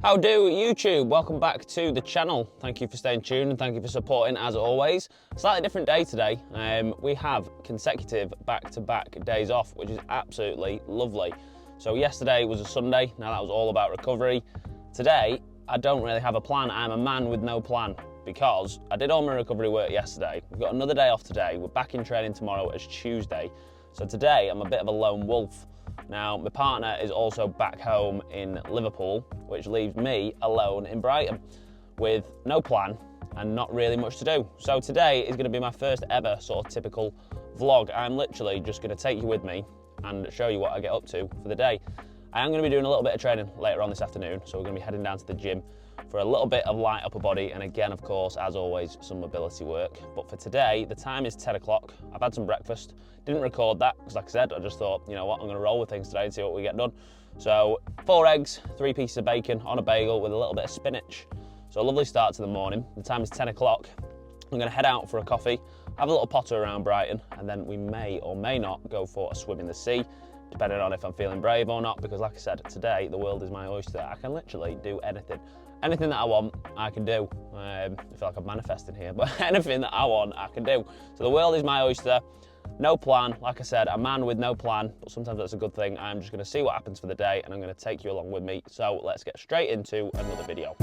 How do YouTube? Welcome back to the channel. Thank you for staying tuned and thank you for supporting as always. Slightly different day today. We have consecutive back-to-back days off, which is absolutely lovely. So yesterday was a Sunday, now that was all about recovery. Today, I don't really have a plan. I'm a man with no plan because I did all my recovery work yesterday. We've got another day off today. We're back in training tomorrow as Tuesday. So today, I'm a bit of a lone wolf. Now, my partner is also back home in Liverpool, which leaves me alone in Brighton with no plan and not really much to do. So today is going to be my first ever sort of typical vlog. I'm literally just going to take you with me and show you what I get up to for the day. I am going to be doing a little bit of training later on this afternoon, so we're going to be heading down to the gym for a little bit of light upper body and again, of course, as always, some mobility work. But for today, the time is 10 o'clock. I've had some breakfast. Didn't record that because, like I said, I just thought, you know what, I'm going to roll with things today and see what we get done. So 4 eggs, 3 pieces of bacon on a bagel with a little bit of spinach. So a lovely start to the morning. The time is 10 o'clock. I'm going to head out for a coffee, have a little potter around Brighton, and then we may or may not go for a swim in the sea, depending on if I'm feeling brave or not, because like I said, today the world is my oyster. I can literally do anything. Anything that I want, I can do. I feel like I'm manifesting here, but anything that I want, I can do. So the world is my oyster. No plan, like I said, a man with no plan, but sometimes that's a good thing. I'm just gonna see what happens for the day and I'm gonna take you along with me. So let's get straight into another video.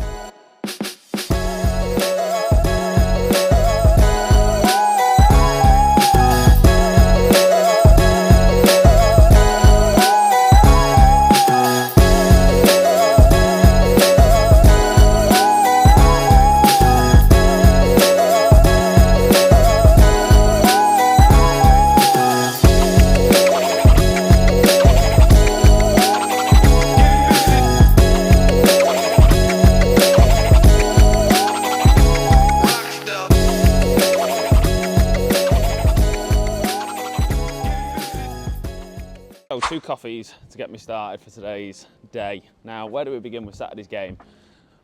So 2 coffees to get me started for today's day. Now, where do we begin with Saturday's game?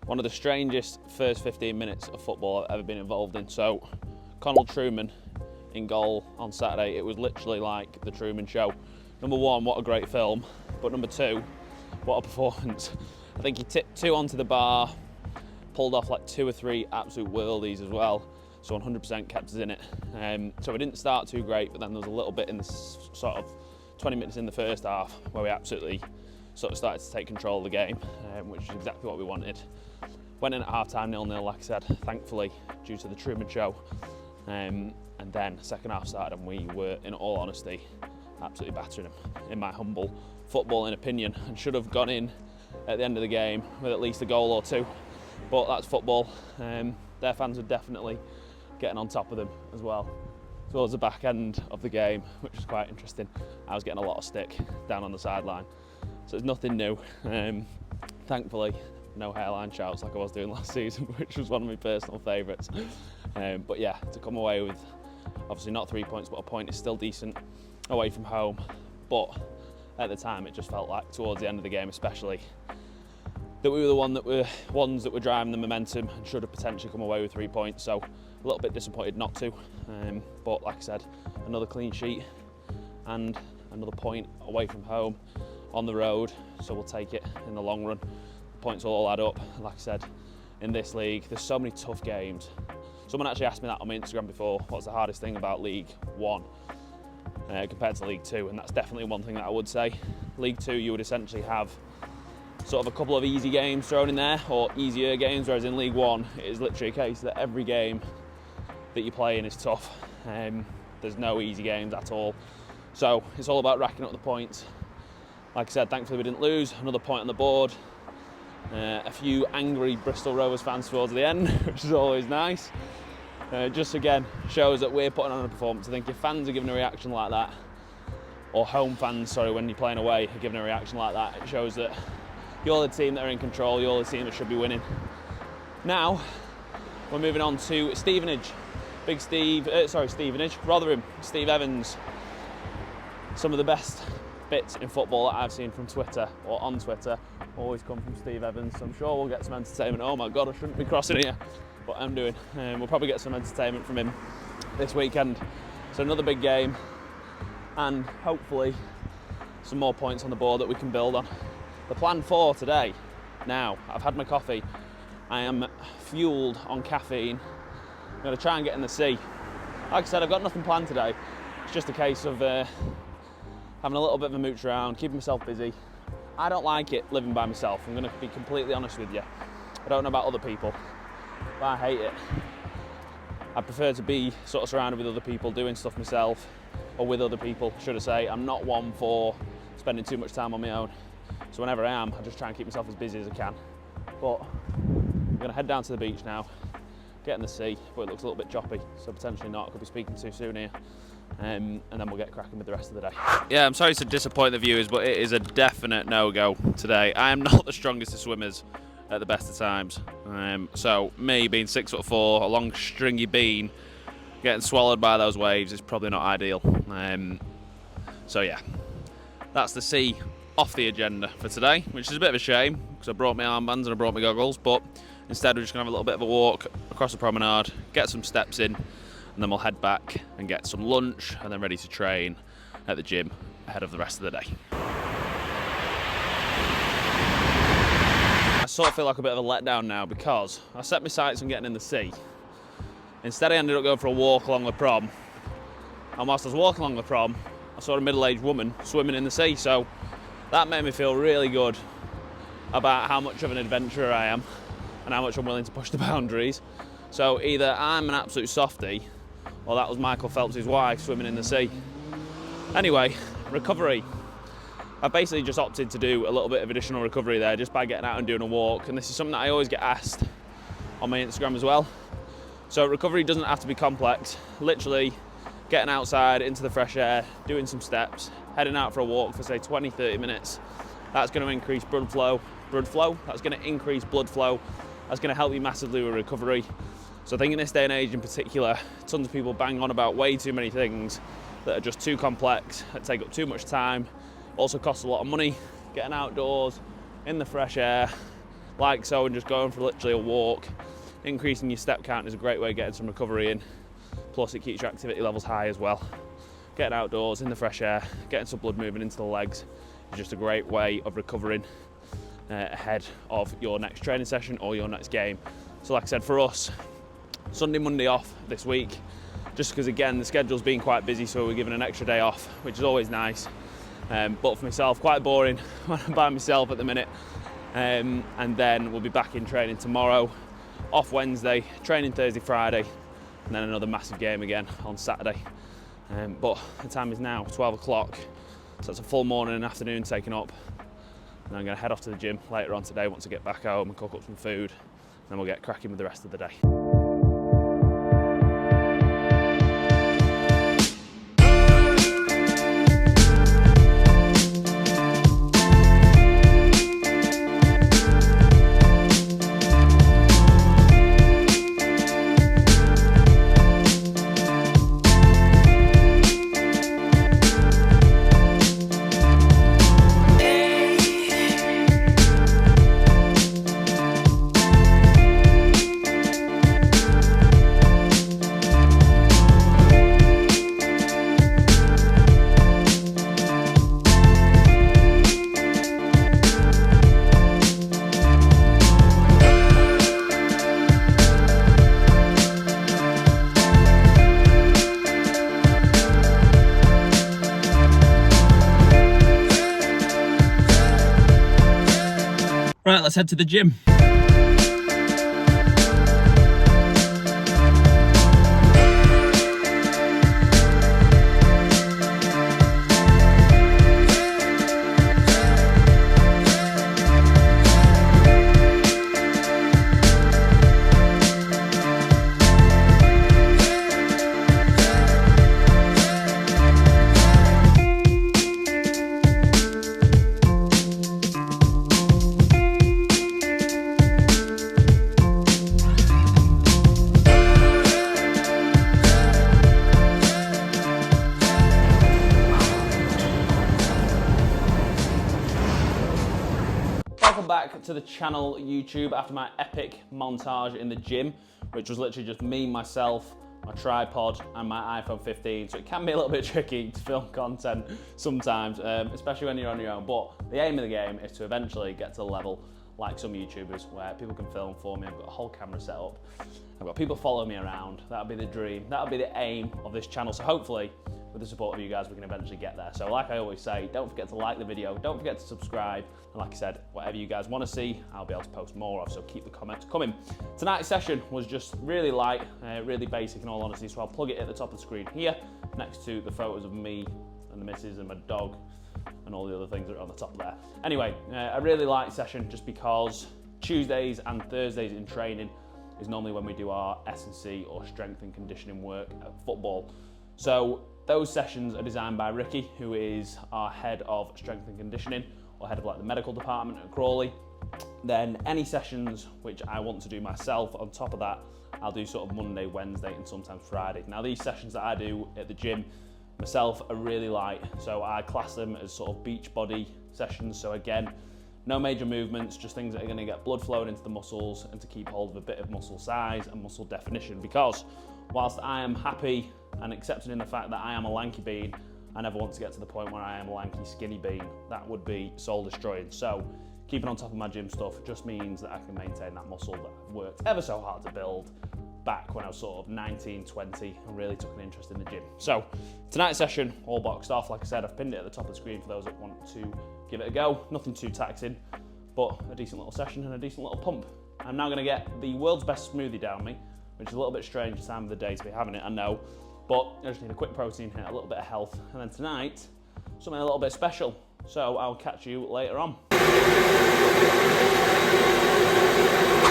One of the strangest first 15 minutes of football I've ever been involved in. So, Connell Trueman in goal on Saturday. It was literally like the Truman Show. Number 1, what a great film. But number 2, what a performance. I think he tipped 2 onto the bar, pulled off like 2 or 3 absolute worldies as well. So 100% kept us in it. So we didn't start too great, but then there was a little bit in the sort of 20 minutes in the first half where we absolutely sort of started to take control of the game, which is exactly what we wanted. Went in at half-time 0-0, like I said, thankfully, due to the Truman Show. And then second half started and we were, in all honesty, absolutely battering them, in my humble footballing opinion, and should have gone in at the end of the game with at least a goal or 2. But that's football. Their fans were definitely getting on top of them as well. Towards the back end of the game, which was quite interesting. I was getting a lot of stick down on the sideline. So it's nothing new. Thankfully, no hairline shouts like I was doing last season, which was one of my personal favourites. But yeah, to come away with, obviously not 3 points, but a point is still decent away from home. But at the time, it just felt like towards the end of the game especially, that we were the ones that were driving the momentum and should have potentially come away with 3 points. So a little bit disappointed not to, but like I said, another clean sheet and another point away from home on the road, so we'll take it in the long run. The points will all add up. Like I said, in this league, there's so many tough games. Someone actually asked me that on my Instagram before, what's the hardest thing about League 1 compared to League 2, and that's definitely one thing that I would say. League 2, you would essentially have sort of a couple of easy games thrown in there, or easier games, whereas in League 1, it is literally a case that every game that you play in is tough. There's no easy games at all. So it's all about racking up the points. Like I said, thankfully we didn't lose. Another point on the board. A few angry Bristol Rovers fans towards the end, which is always nice. Just again, shows that we're putting on a performance. I think if fans are giving a reaction like that, or home fans, sorry, when you're playing away are giving a reaction like that, it shows that you're the team that are in control, you're the team that should be winning. Now, we're moving on to Stevenage. Stevenage, Rotherham, Steve Evans. Some of the best bits in football that I've seen from Twitter or on Twitter always come from Steve Evans, so I'm sure we'll get some entertainment. Oh my God, I shouldn't be crossing here, but I'm doing. We'll probably get some entertainment from him this weekend. So another big game, and hopefully some more points on the board that we can build on. The plan for today Now, I've had my coffee. I am fueled on caffeine. I'm gonna try and get in the sea. Like I said, I've got nothing planned today. It's just a case of having a little bit of a mooch around, keeping myself busy. I don't like it living by myself. I'm gonna be completely honest with you. I don't know about other people, but I hate it. I prefer to be sort of surrounded with other people, doing stuff myself, or with other people, should I say. I'm not one for spending too much time on my own. So whenever I am, I just try and keep myself as busy as I can. But I'm gonna head down to the beach now, get in the sea, but it looks a little bit choppy, so potentially not. I could be speaking too soon here. And then we'll get cracking with the rest of the day. Yeah, I'm sorry to disappoint the viewers, but it is a definite no-go today. I am not the strongest of swimmers at the best of times. So me being 6'4", a long stringy bean, getting swallowed by those waves is probably not ideal. So yeah, that's the sea off the agenda for today, which is a bit of a shame because I brought my armbands and I brought my goggles, but instead we're just gonna have a little bit of a walk across the promenade, get some steps in, and then we'll head back and get some lunch and then ready to train at the gym ahead of the rest of the day. I sort of feel like a bit of a letdown now because I set my sights on getting in the sea. Instead I ended up going for a walk along the prom, and whilst I was walking along the prom, I saw a middle-aged woman swimming in the sea, so that made me feel really good about how much of an adventurer I am and how much I'm willing to push the boundaries. So either I'm an absolute softie, or that was Michael Phelps' wife swimming in the sea. Anyway, recovery. I basically just opted to do a little bit of additional recovery there just by getting out and doing a walk, and this is something that I always get asked on my Instagram as well. So recovery doesn't have to be complex. Literally getting outside into the fresh air, doing some steps, heading out for a walk for say 20-30 minutes. That's going to increase blood flow. That's going to increase blood flow. That's going to help you massively with recovery. So I think in this day and age in particular, tons of people bang on about way too many things that are just too complex, that take up too much time, also cost a lot of money. Getting outdoors, in the fresh air, like so, and just going for literally a walk, increasing your step count is a great way of getting some recovery in. Plus it keeps your activity levels high as well. Getting outdoors, in the fresh air, getting some blood moving into the legs is just a great way of recovering ahead of your next training session or your next game. So like I said, for us, Sunday, Monday off this week, just because again the schedule's been quite busy, so we're given an extra day off, which is always nice. But for myself, quite boring when I'm by myself at the minute. And then we'll be back in training tomorrow, off Wednesday, training Thursday, Friday, and then another massive game again on Saturday. But the time is now 12 o'clock, so it's a full morning and afternoon taken up. And I'm going to head off to the gym later on today once I get back home and cook up some food. And then we'll get cracking with the rest of the day. Right, let's head to the gym. Welcome back to the channel YouTube after my epic montage in the gym, which was literally just me, myself, my tripod and my iPhone 15, so it can be a little bit tricky to film content sometimes, especially when you're on your own, but the aim of the game is to eventually get to the level like some YouTubers where people can film for me. I've got a whole camera set up. I've got people follow me around. That'll be the dream. That'll be the aim of this channel. So hopefully, with the support of you guys, we can eventually get there. So like I always say, don't forget to like the video, don't forget to subscribe, and like I said, whatever you guys want to see, I'll be able to post more of, so keep the comments coming. Tonight's session was just really light, really basic in all honesty, so I'll plug it at the top of the screen here, next to the photos of me and the missus and my dog, and all the other things that are on the top there. Anyway, a really light session just because Tuesdays and Thursdays in training is normally when we do our S&C or strength and conditioning work at football. So those sessions are designed by Ricky, who is our head of strength and conditioning, or head of like the medical department at Crawley. Then any sessions which I want to do myself on top of that, I'll do sort of Monday, Wednesday, and sometimes Friday. Now these sessions that I do at the gym myself are really light, so I class them as sort of beach body sessions. So again, no major movements, just things that are going to get blood flowing into the muscles and to keep hold of a bit of muscle size and muscle definition, because whilst I am happy and accepted in the fact that I am a lanky bean, I never want to get to the point where I am a lanky skinny bean. That would be soul destroying. So keeping on top of my gym stuff just means that I can maintain that muscle that I've worked ever so hard to build back when I was sort of 19, 20 and really took an interest in the gym. So tonight's session all boxed off. Like I said, I've pinned it at the top of the screen for those that want to give it a go. Nothing too taxing, but a decent little session and a decent little pump. I'm now going to get the world's best smoothie down me, which is a little bit strange time of the day to be having it, I know, but I just need a quick protein hit, a little bit of health, and then tonight, something a little bit special. So I'll catch you later on.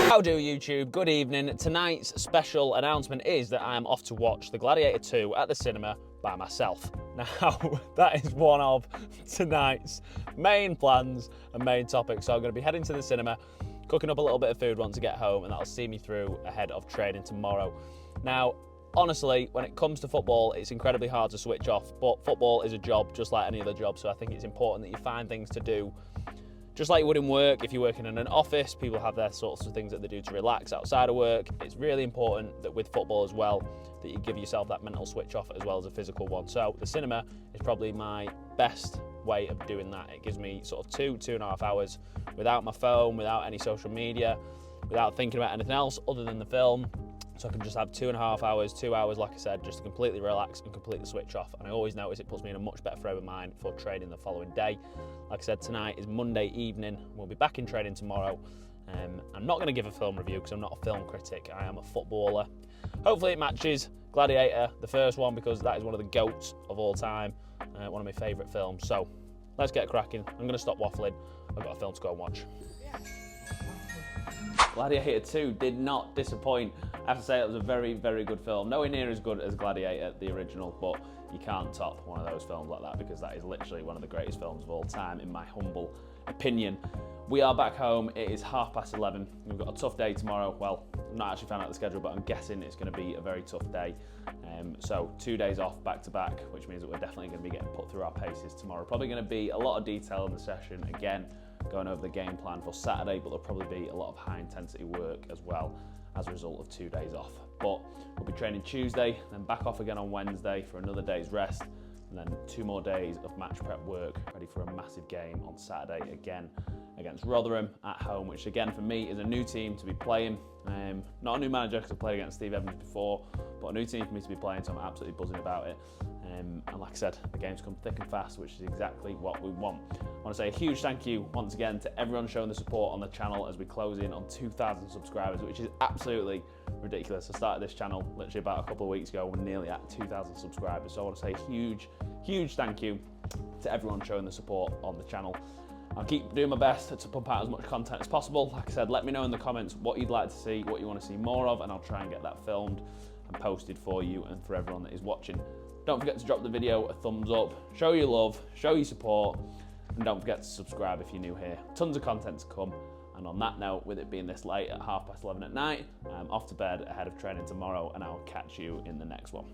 How do YouTube? Good evening. Tonight's special announcement is that I am off to watch The Gladiator 2 at the cinema by myself. Now, that is one of tonight's main plans and main topics. So I'm going to be heading to the cinema, cooking up a little bit of food once I get home, and that'll see me through ahead of training tomorrow. Now, honestly, when it comes to football, it's incredibly hard to switch off, but football is a job just like any other job, so I think it's important that you find things to do just like you would in work. If you're working in an office, people have their sorts of things that they do to relax outside of work. It's really important that with football as well, that you give yourself that mental switch off as well as a physical one. So the cinema is probably my best way of doing that. It gives me sort of 2.5 hours without my phone, without any social media, without thinking about anything else other than the film. So I can just have 2.5 hours, 2 hours, like I said, just to completely relax and completely switch off. And I always notice it puts me in a much better frame of mind for training the following day. Like I said, tonight is Monday evening. We'll be back in training tomorrow. I'm not going to give a film review because I'm not a film critic. I am a footballer. Hopefully it matches Gladiator, the first one, because that is one of the GOATs of all time. One of my favourite films. So let's get cracking. I'm going to stop waffling. I've got a film to go and watch. Gladiator 2 did not disappoint. I have to say it was a very, very good film. Nowhere near as good as Gladiator, the original, but you can't top one of those films like that because that is literally one of the greatest films of all time, in my humble opinion. We are back home. It is 11:30. We've got a tough day tomorrow. Well, I've not actually found out the schedule, but I'm guessing it's going to be a very tough day. So 2 days off back to back, which means that we're definitely going to be getting put through our paces tomorrow. Probably going to be a lot of detail in the session. Again, going over the game plan for Saturday, but there'll probably be a lot of high intensity work as well as a result of 2 days off. But we'll be training Tuesday, then back off again on Wednesday for another day's rest, and then 2 more days of match prep work, ready for a massive game on Saturday again against Rotherham at home, which again for me is a new team to be playing. Not a new manager because I've played against Steve Evans before, but a new team for me to be playing, so I'm absolutely buzzing about it. And like I said, the games come thick and fast, which is exactly what we want. I want to say a huge thank you once again to everyone showing the support on the channel as we close in on 2,000 subscribers, which is absolutely ridiculous. I started this channel literally about a couple of weeks ago. We're nearly at 2,000 subscribers. So I want to say a huge, huge thank you to everyone showing the support on the channel. I'll keep doing my best to pump out as much content as possible. Like I said, let me know in the comments what you'd like to see, what you want to see more of, and I'll try and get that filmed and posted for you and for everyone that is watching. Don't forget to drop the video a thumbs up, show your love, show your support, and don't forget to subscribe if you're new here. Tons of content to come. And on that note, with it being this late at 11:30 at night, I'm off to bed ahead of training tomorrow, and I'll catch you in the next one.